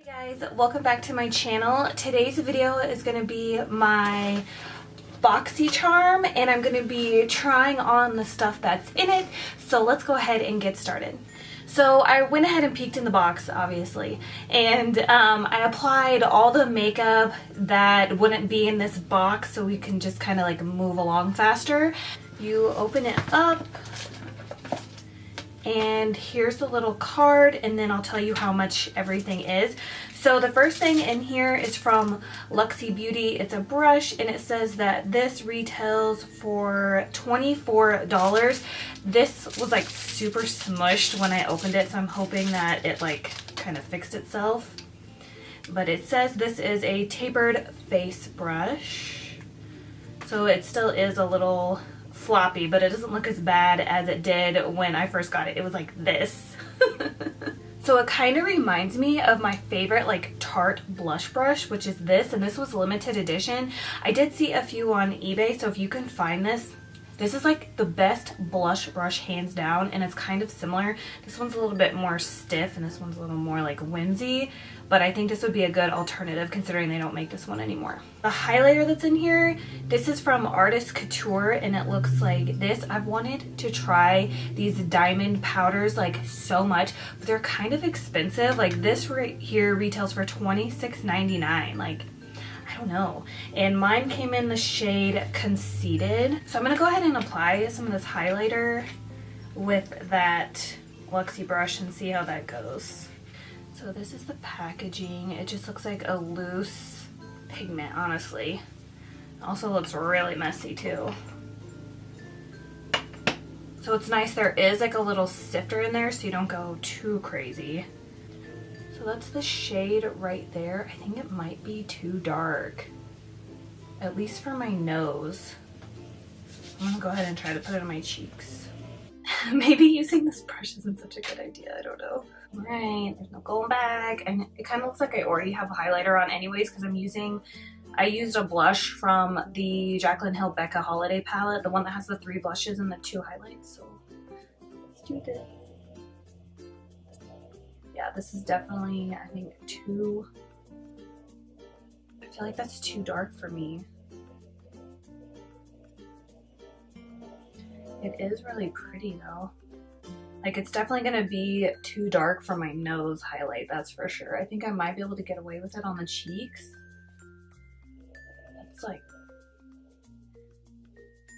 Hey guys, welcome back to my channel. Today's video is going to be my Boxy Charm, and I'm going to be trying on the stuff that's in it. So let's go ahead and get started. So I went ahead and peeked in the box, obviously, and I applied all the makeup that wouldn't be in this box so we can just kind of like move along faster. You open it up, and here's the little card, and then I'll tell you how much everything is. So the first thing in here is from Luxy Beauty. It's a brush, and it says that this retails for $24. This was like super smushed when I opened it, so I'm hoping that it like kind of fixed itself. But it says this is a tapered face brush. So it still is a little floppy, but it doesn't look as bad as it did when I first got it. It was like this. So it kind of reminds me of my favorite like Tarte blush brush, which is this, and this was limited edition. I did see a few on eBay, so if you can find this, this is like the best blush brush hands down, and it's kind of similar. This one's a little bit more stiff and this one's a little more like whimsy, but I think this would be a good alternative considering they don't make this one anymore. The highlighter that's in here, this is from Artist Couture, and it looks like this. I've wanted to try these diamond powders like so much, but they're kind of expensive. Like this right here retails for $26.99. Like, I don't know. And mine came in the shade Conceited. So I'm gonna go ahead and apply some of this highlighter with that Luxy brush and see how that goes. So this is the packaging. It just looks like a loose pigment, honestly. It also looks really messy too. So it's nice there is like a little sifter in there so you don't go too crazy. So that's the shade right there. I think it might be too dark, at least for my nose. I'm gonna go ahead and try to put it on my cheeks. Maybe using this brush isn't such a good idea, I don't know. All right, there's no going back. And it kind of looks like I already have a highlighter on anyways, because I used a blush from the Jaclyn Hill Becca Holiday palette, the one that has the 3 blushes and the 2 highlights. So let's do this. Yeah, this is definitely, I think, too, I feel like that's too dark for me. It is really pretty though. Like, it's definitely gonna be too dark for my nose highlight, that's for sure. I think I might be able to get away with it on the cheeks. It's like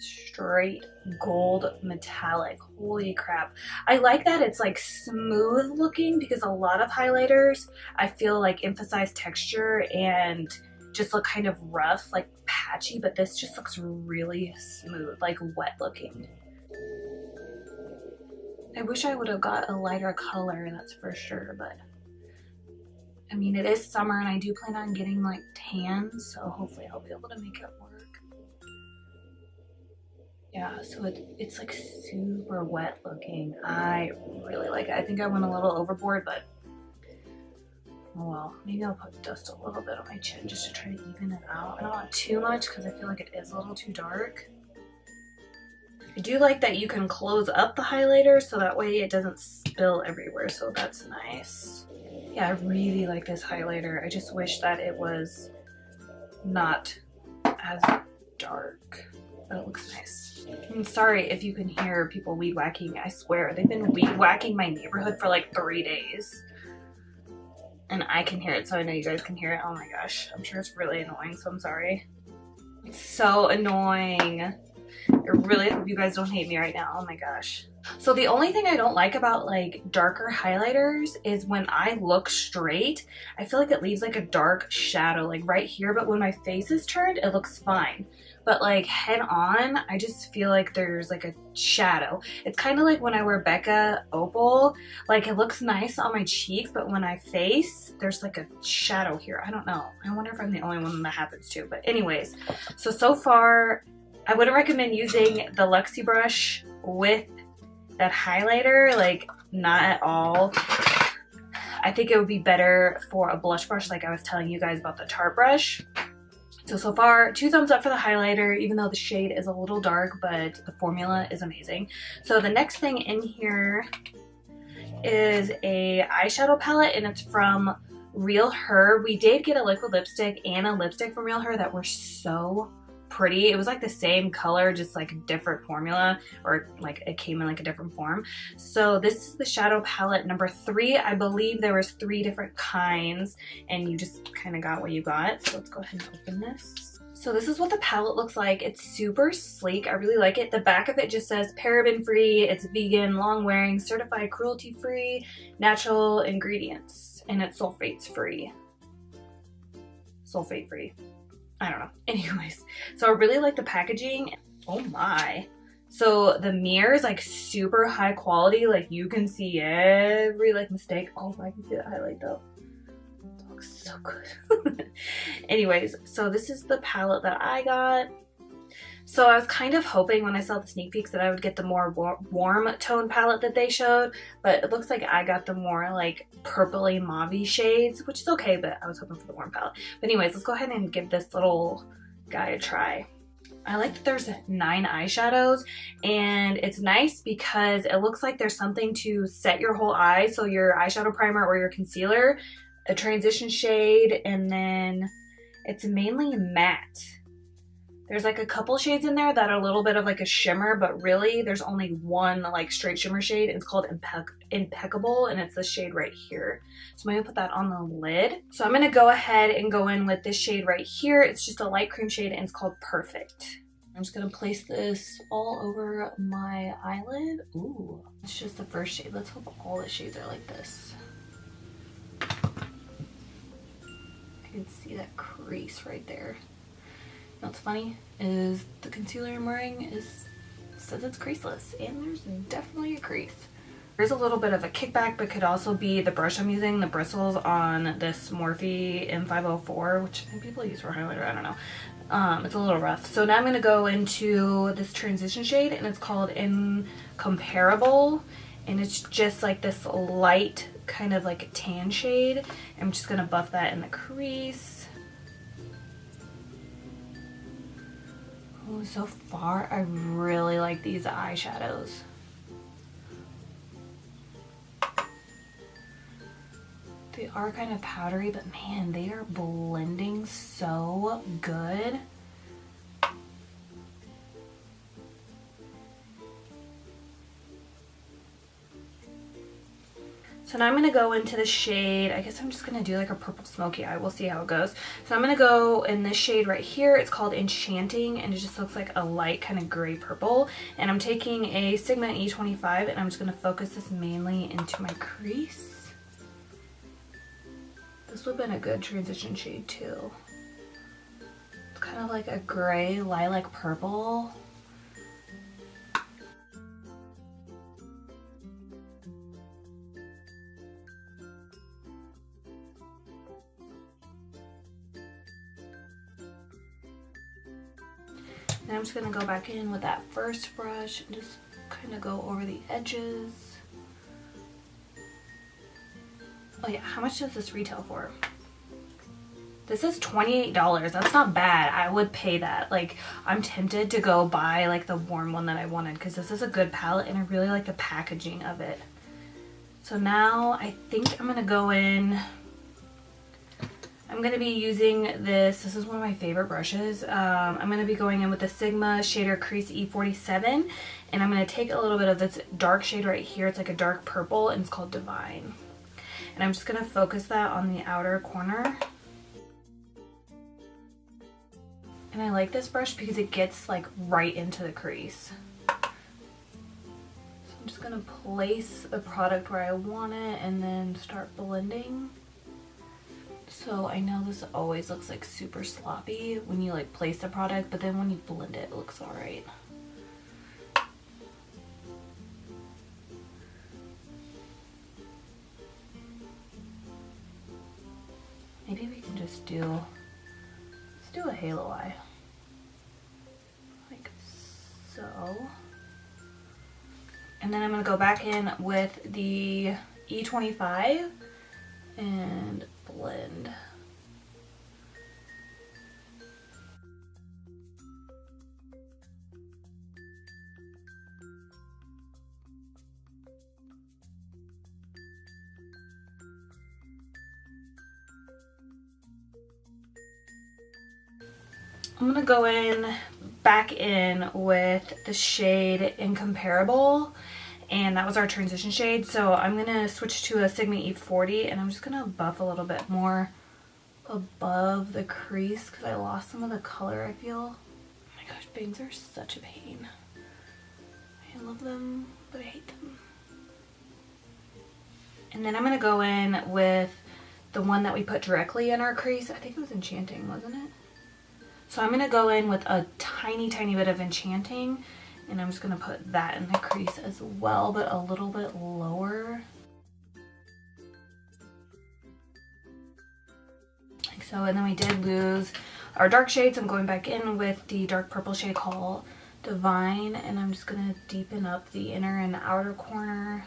straight gold metallic. Holy crap. I like that it's like smooth looking, because a lot of highlighters I feel like emphasize texture and just look kind of rough, like patchy, but this just looks really smooth, like wet looking. I wish I would have got a lighter color, that's for sure, but I mean, it is summer and I do plan on getting like tan, so hopefully I'll be able to make it work. Yeah, so it's like super wet looking. I really like it. I think I went a little overboard, but oh well. Maybe I'll put dust a little bit on my chin just to try to even it out. I don't want too much because I feel like it is a little too dark. I do like that you can close up the highlighter so that way it doesn't spill everywhere, so that's nice. Yeah, I really like this highlighter. I just wish that it was not as dark, but it looks nice. I'm sorry if you can hear people weed whacking. I swear, they've been weed whacking my neighborhood for like 3 days. And I can hear it, so I know you guys can hear it. Oh my gosh, I'm sure it's really annoying, so I'm sorry. It's so annoying. I really hope you guys don't hate me right now. Oh my gosh. So the only thing I don't like about like darker highlighters is when I look straight, I feel like it leaves like a dark shadow like right here, but when my face is turned, it looks fine. But like head on, I just feel like there's like a shadow. It's kind of like when I wear Becca Opal, like it looks nice on my cheeks, but when I face, there's like a shadow here. I don't know. I wonder if I'm the only one that happens to, but anyways, so far, I wouldn't recommend using the Luxy brush with that highlighter, like not at all. I think it would be better for a blush brush like I was telling you guys about the Tarte brush. So far, 2 thumbs up for the highlighter, even though the shade is a little dark, but the formula is amazing. So the next thing in here is a eyeshadow palette, and it's from Real Her. We did get a liquid lipstick and a lipstick from Real Her that were so pretty. It was like the same color, just like a different formula, or like it came in like a different form. So this is the shadow palette number 3. I believe there was 3 different kinds and you just kind of got what you got. So let's go ahead and open this. So this is what the palette looks like. It's super sleek. I really like it. The back of it just says paraben free, it's vegan, long wearing, certified cruelty free, natural ingredients, and it's sulfates free. Sulfate free. I don't know. Anyways, so I really like the packaging. Oh my. So the mirror is like super high quality. Like you can see every like mistake. Oh, I can see that highlight though. It looks so good. Anyways, so this is the palette that I got. So I was kind of hoping when I saw the sneak peeks that I would get the more warm tone palette that they showed, but it looks like I got the more like purpley mauve shades, which is okay, but I was hoping for the warm palette. But anyways, let's go ahead and give this little guy a try. I like that there's 9 eyeshadows, and it's nice because it looks like there's something to set your whole eye. So your eyeshadow primer or your concealer, a transition shade, and then it's mainly matte. There's like a couple shades in there that are a little bit of like a shimmer, but really there's only one like straight shimmer shade. It's called Impeccable, and it's this shade right here. So I'm gonna put that on the lid. So I'm gonna go ahead and go in with this shade right here. It's just a light cream shade and it's called Perfect. I'm just gonna place this all over my eyelid. Ooh, it's just the first shade. Let's hope all the shades are like this. I can see that crease right there. What's funny is the concealer I'm wearing says it's creaseless, and there's definitely a crease. There's a little bit of a kickback, but could also be the brush I'm using, the bristles on this Morphe M504, which I think people use for highlighter, I don't know. It's a little rough. So now I'm going to go into this transition shade, and it's called Incomparable, and it's just like this light kind of like a tan shade. I'm just going to buff that in the crease. Ooh, so far I really like these eyeshadows. They are kind of powdery, but man, they are blending so good. So now I'm going to go into the shade, I guess I'm just going to do like a purple smoky eye. We'll see how it goes. So I'm going to go in this shade right here. It's called Enchanting, and it just looks like a light kind of gray purple. And I'm taking a Sigma E25, and I'm just going to focus this mainly into my crease. This would have been a good transition shade too. It's kind of like a gray lilac purple. Now I'm just going to go back in with that first brush and just kind of go over the edges. Oh yeah, how much does this retail for? This is $28. That's not bad. I would pay that. Like, I'm tempted to go buy like the warm one that I wanted because this is a good palette and I really like the packaging of it. So now I think I'm going to go in. I'm going to be using this is one of my favorite brushes. I'm going to be going in with the Sigma Shader Crease E47, and I'm going to take a little bit of this dark shade right here. It's like a dark purple, and it's called Divine. And I'm just going to focus that on the outer corner. And I like this brush because it gets like right into the crease. So I'm just going to place the product where I want it and then start blending. So I know this always looks like super sloppy when you like place the product, but then when you blend it, it looks alright. Maybe we can just let's do a halo eye. Like so. And then I'm going to go back in with the E25 and blend. I'm gonna go back in with the shade Incomparable, and that was our transition shade. So I'm gonna switch to a Sigma E40, and I'm just gonna buff a little bit more above the crease because I lost some of the color, I feel. Oh my gosh, bangs are such a pain. I love them, but I hate them. And then I'm gonna go in with the one that we put directly in our crease. I think it was Enchanting, wasn't it? So I'm gonna go in with a tiny bit of Enchanting, and I'm just gonna put that in the crease as well, but a little bit lower. Like so. And then we did lose our dark shades. I'm going back in with the dark purple shade called Divine, and I'm just gonna deepen up the inner and outer corner.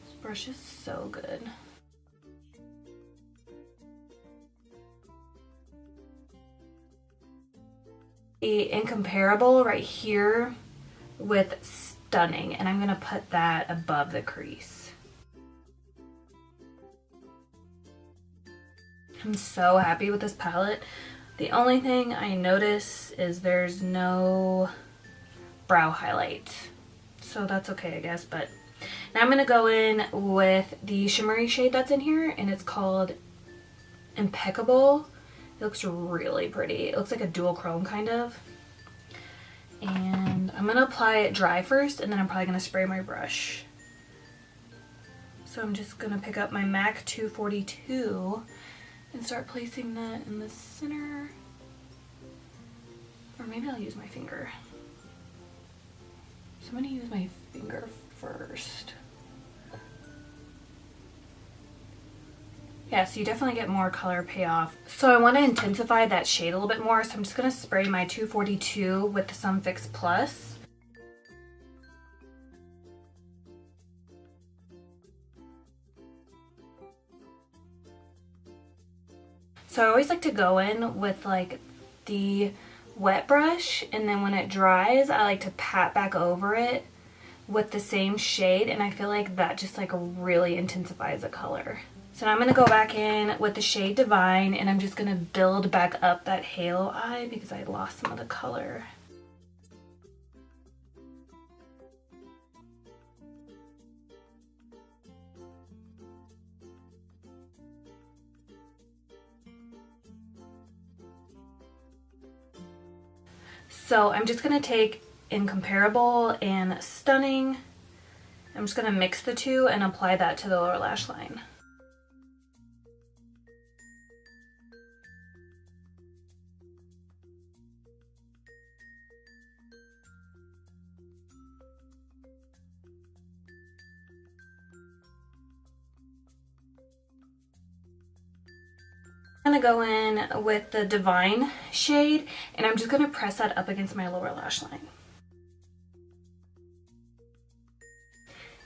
This brush is so good. The Incomparable right here with Stunning, and I'm gonna put that above the crease. I'm so happy with this palette. The only thing I notice is there's no brow highlight, so that's okay, I guess. But now I'm gonna go in with the shimmery shade that's in here, and it's called Impeccable. It looks really pretty. It looks like a dual chrome kind of. And I'm gonna apply it dry first, and then I'm probably gonna spray my brush. So I'm just gonna pick up my MAC 242 and start placing that in the center. Or maybe I'll use my finger. So I'm gonna use my finger first. Yeah, so you definitely get more color payoff. So I want to intensify that shade a little bit more, so I'm just going to spray my 242 with the Sun Fix Plus. So I always like to go in with like the wet brush, and then when it dries, I like to pat back over it with the same shade, and I feel like that just like really intensifies the color. So now I'm going to go back in with the shade Divine, and I'm just going to build back up that halo eye because I lost some of the color. So I'm just going to take Incomparable and Stunning. I'm just going to mix the two and apply that to the lower lash line. I'm gonna go in with the Divine shade, and I'm just gonna press that up against my lower lash line.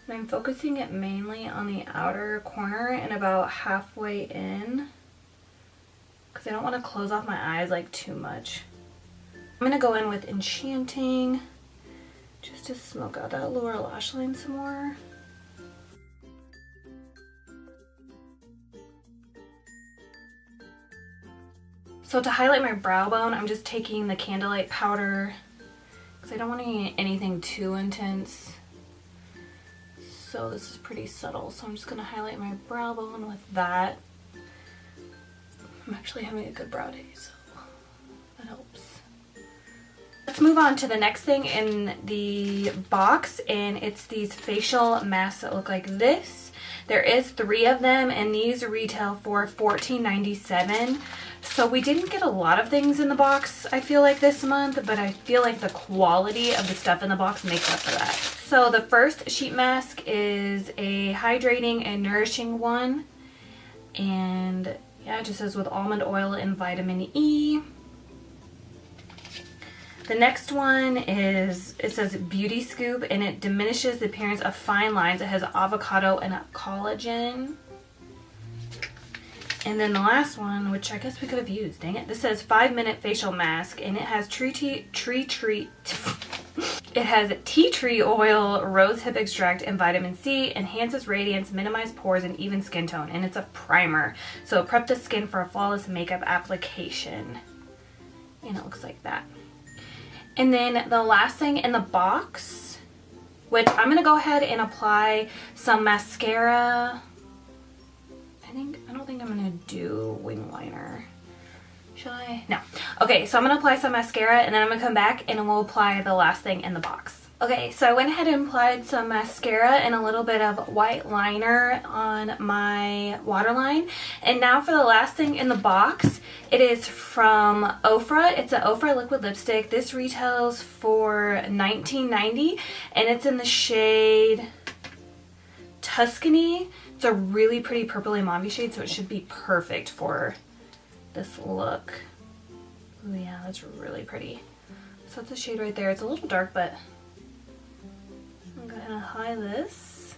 And I'm focusing it mainly on the outer corner and about halfway in, because I don't want to close off my eyes like too much. I'm gonna go in with Enchanting just to smoke out that lower lash line some more. So to highlight my brow bone, I'm just taking the Candlelight powder because I don't want anything too intense. So this is pretty subtle, so I'm just going to highlight my brow bone with that. I'm actually having a good brow day, so that helps. Let's move on to the next thing in the box, and it's these facial masks that look like this. There is 3 of them, and these retail for $14.97. So we didn't get a lot of things in the box, I feel like, this month, but I feel like the quality of the stuff in the box makes up for that. So the first sheet mask is a hydrating and nourishing one. And yeah, it just says with almond oil and vitamin E. The next one is, it says Beauty Scoop, and it diminishes the appearance of fine lines. It has avocado and collagen. And then the last one, which I guess we could have used, dang it. This says 5-minute facial mask, and it has it It has tea tree oil, rose hip extract, and vitamin C, enhances radiance, minimize pores, and even skin tone. And it's a primer. So prep the skin for a flawless makeup application. And it looks like that. And then the last thing in the box, which I'm going to go ahead and apply some mascara. I don't think I'm going to do wing liner. Should I? No. Okay, so I'm going to apply some mascara and then I'm going to come back and we'll apply the last thing in the box. Okay, so I went ahead and applied some mascara and a little bit of white liner on my waterline. And now for the last thing in the box, it is from Ofra. It's an Ofra liquid lipstick. This retails for $19.90 and it's in the shade Tuscany. It's a really pretty purpley mauve shade, so it should be perfect for this look. Oh yeah, that's really pretty. So that's a shade right there. It's a little dark, but I'm gonna hide this.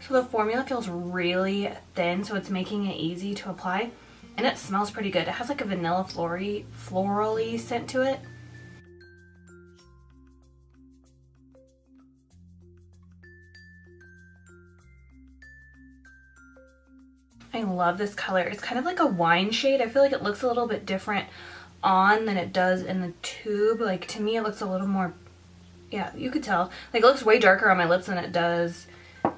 So the formula feels really thin, so it's making it easy to apply. And it smells pretty good. It has like a vanilla florally scent to it. I love this color. It's kind of like a wine shade. I feel like it looks a little bit different on than it does in the tube. Like to me it looks a little more, yeah, you could tell. Like it looks way darker on my lips than it does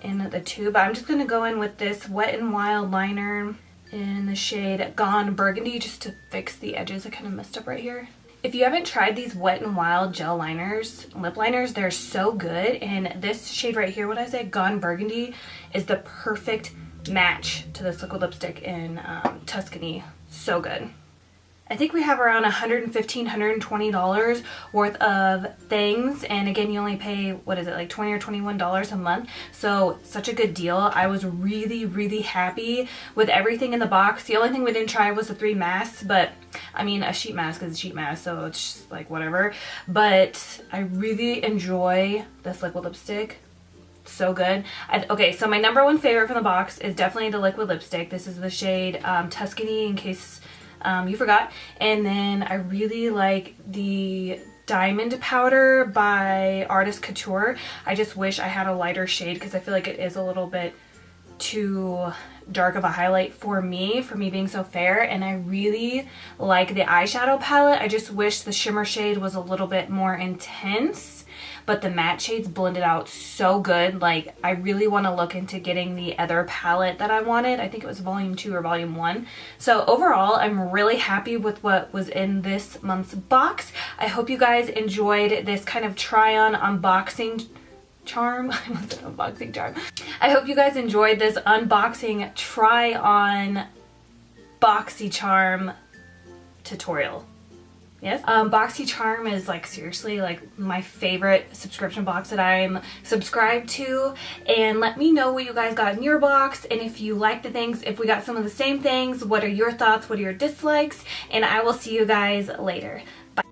in the tube. I'm just going to go in with this Wet n Wild liner in the shade Gone Burgundy just to fix the edges. I kind of messed up right here. If you haven't tried these Wet n Wild gel liners, lip liners, they're so good. And this shade right here, what I say, Gone Burgundy, is the perfect match to this liquid lipstick in Tuscany. So good. I think we have around $115, $120 worth of things, and again you only pay, what is it, like $20 or $21 a month, so such a good deal. I was really happy with everything in the box. The only thing we didn't try was the 3 masks, but I mean a sheet mask is a sheet mask, so it's just like whatever. But I really enjoy this liquid lipstick. So good. Okay, so my number one favorite from the box is definitely the liquid lipstick. This is the shade Tuscany, in case you forgot. And then I really like the Diamond Powder by Artist Couture. I just wish I had a lighter shade because I feel like it is a little bit too dark of a highlight for me being so fair. And I really like the eyeshadow palette. I just wish the shimmer shade was a little bit more intense. But the matte shades blended out so good. Like, I really want to look into getting the other palette that I wanted. I think it was volume 2 or volume 1. So overall, I'm really happy with what was in this month's box. I hope you guys enjoyed this kind of try-on unboxing charm. I was an unboxing charm. I hope you guys enjoyed this unboxing try-on BOXYCHARM tutorial. Yes. BOXYCHARM is like seriously like my favorite subscription box that I'm subscribed to. And let me know what you guys got in your box, and if you like the things, if we got some of the same things, what are your thoughts, what are your dislikes, and I will see you guys later. Bye.